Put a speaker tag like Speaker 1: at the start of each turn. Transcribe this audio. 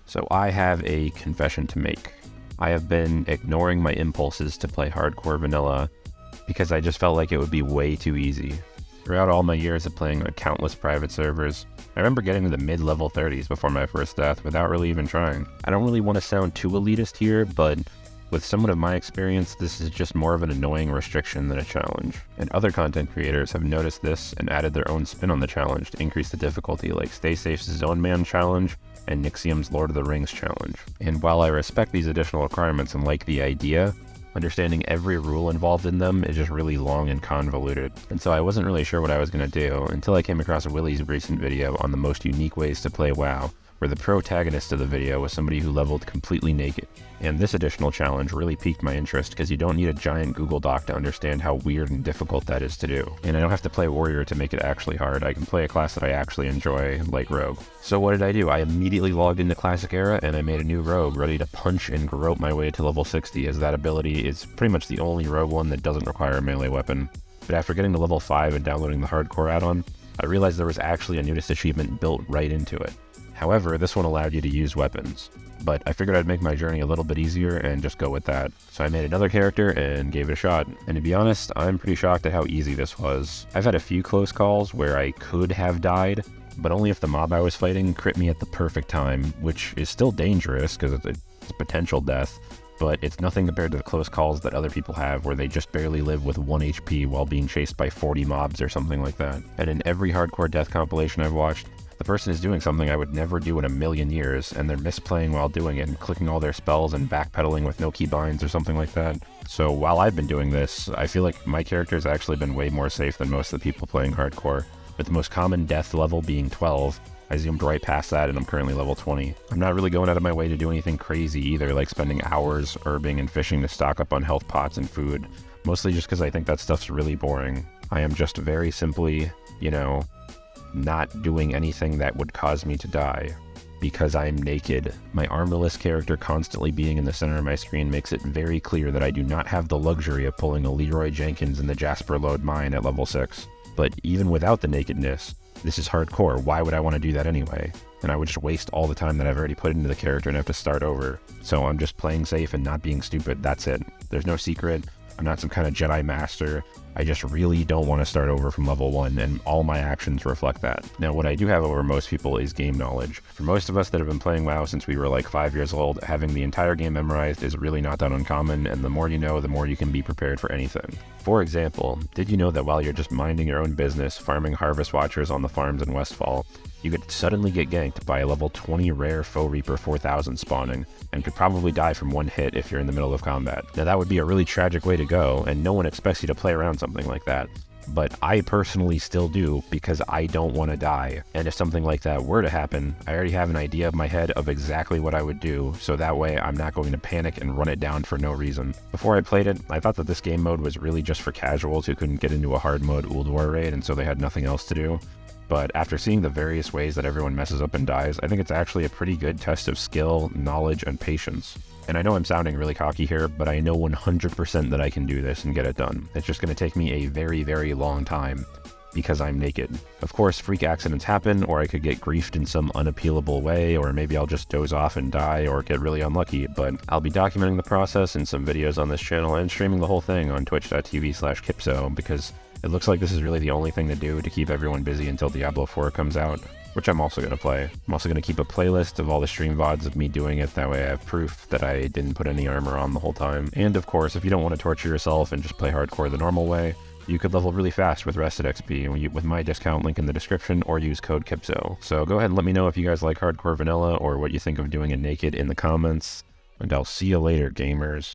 Speaker 1: So I have a confession to make. I have been ignoring my impulses to play hardcore vanilla because I just felt like it would be way too easy. Throughout all my years of playing on countless private servers, I remember getting to the mid-level 30s before my first death without really even trying. I don't really want to sound too elitist here, but with somewhat of my experience, this is just more of an annoying restriction than a challenge. And other content creators have noticed this and added their own spin on the challenge to increase the difficulty, like Stay Safe's Zone Man challenge and Nixium's Lord of the Rings challenge. And while I respect these additional requirements and like the idea, understanding every rule involved in them is just really long and convoluted. And so I wasn't really sure what I was going to do until I came across Willie's recent video on the most unique ways to play WoW, where the protagonist of the video was somebody who leveled completely naked. And this additional challenge really piqued my interest because you don't need a giant Google Doc to understand how weird and difficult that is to do. And I don't have to play Warrior to make it actually hard. I can play a class that I actually enjoy, like Rogue. So what did I do? I immediately logged into Classic Era and I made a new Rogue ready to punch and grope my way to level 60, as that ability is pretty much the only Rogue one that doesn't require a melee weapon. But after getting to level 5 and downloading the hardcore add-on, I realized there was actually a nudist achievement built right into it. However, this one allowed you to use weapons, but I figured I'd make my journey a little bit easier and just go with that. So I made another character and gave it a shot. And to be honest, I'm pretty shocked at how easy this was. I've had a few close calls where I could have died, but only if the mob I was fighting crit me at the perfect time, which is still dangerous because it's potential death, but it's nothing compared to the close calls that other people have where they just barely live with 1 HP while being chased by 40 mobs or something like that. And in every hardcore death compilation I've watched, the person is doing something I would never do in a million years, and they're misplaying while doing it and clicking all their spells and backpedaling with no keybinds or something like that. So while I've been doing this, I feel like my character's actually been way more safe than most of the people playing hardcore. With the most common death level being 12, I zoomed right past that and I'm currently level 20. I'm not really going out of my way to do anything crazy either, like spending hours herbing and fishing to stock up on health pots and food, mostly just because I think that stuff's really boring. I am just very simply, not doing anything that would cause me to die. Because I'm naked, my armorless character constantly being in the center of my screen makes it very clear that I do not have the luxury of pulling a Leroy Jenkins in the Jasper Lode mine at level 6. But even without the nakedness, this is hardcore. Why would I want to do that anyway? And I would just waste all the time that I've already put into the character and have to start over. So I'm just playing safe and not being stupid. That's it. There's no secret. I'm not some kind of Jedi master. I just really don't want to start over from level 1, and all my actions reflect that. Now, what I do have over most people is game knowledge. For most of us that have been playing WoW since we were like 5 years old, having the entire game memorized is really not that uncommon, and the more you know, the more you can be prepared for anything. For example, did you know that while you're just minding your own business, farming Harvest Watchers on the farms in Westfall, you could suddenly get ganked by a level 20 rare Foe Reaper 4000 spawning, and could probably die from 1 hit if you're in the middle of combat. Now that would be a really tragic way to go, and no one expects you to play around something like that. But I personally still do because I don't want to die. And if something like that were to happen, I already have an idea in my head of exactly what I would do, so that way I'm not going to panic and run it down for no reason. Before I played it, I thought that this game mode was really just for casuals who couldn't get into a hard mode Ulduar raid and so they had nothing else to do. But after seeing the various ways that everyone messes up and dies, I think it's actually a pretty good test of skill, knowledge, and patience. And I know I'm sounding really cocky here, but I know 100% that I can do this and get it done. It's just going to take me a very, very long time, because I'm naked. Of course, freak accidents happen, or I could get griefed in some unappealable way, or maybe I'll just doze off and die, or get really unlucky, but I'll be documenting the process in some videos on this channel and streaming the whole thing on twitch.tv/Kippzord, because it looks like this is really the only thing to do to keep everyone busy until Diablo 4 comes out, which I'm also going to play. I'm also going to keep a playlist of all the stream VODs of me doing it, that way I have proof that I didn't put any armor on the whole time. And of course, if you don't want to torture yourself and just play hardcore the normal way, you could level really fast with RestedXP with my discount link in the description, or use code Kippzord. So go ahead and let me know if you guys like hardcore vanilla or what you think of doing it naked in the comments, and I'll see you later, gamers.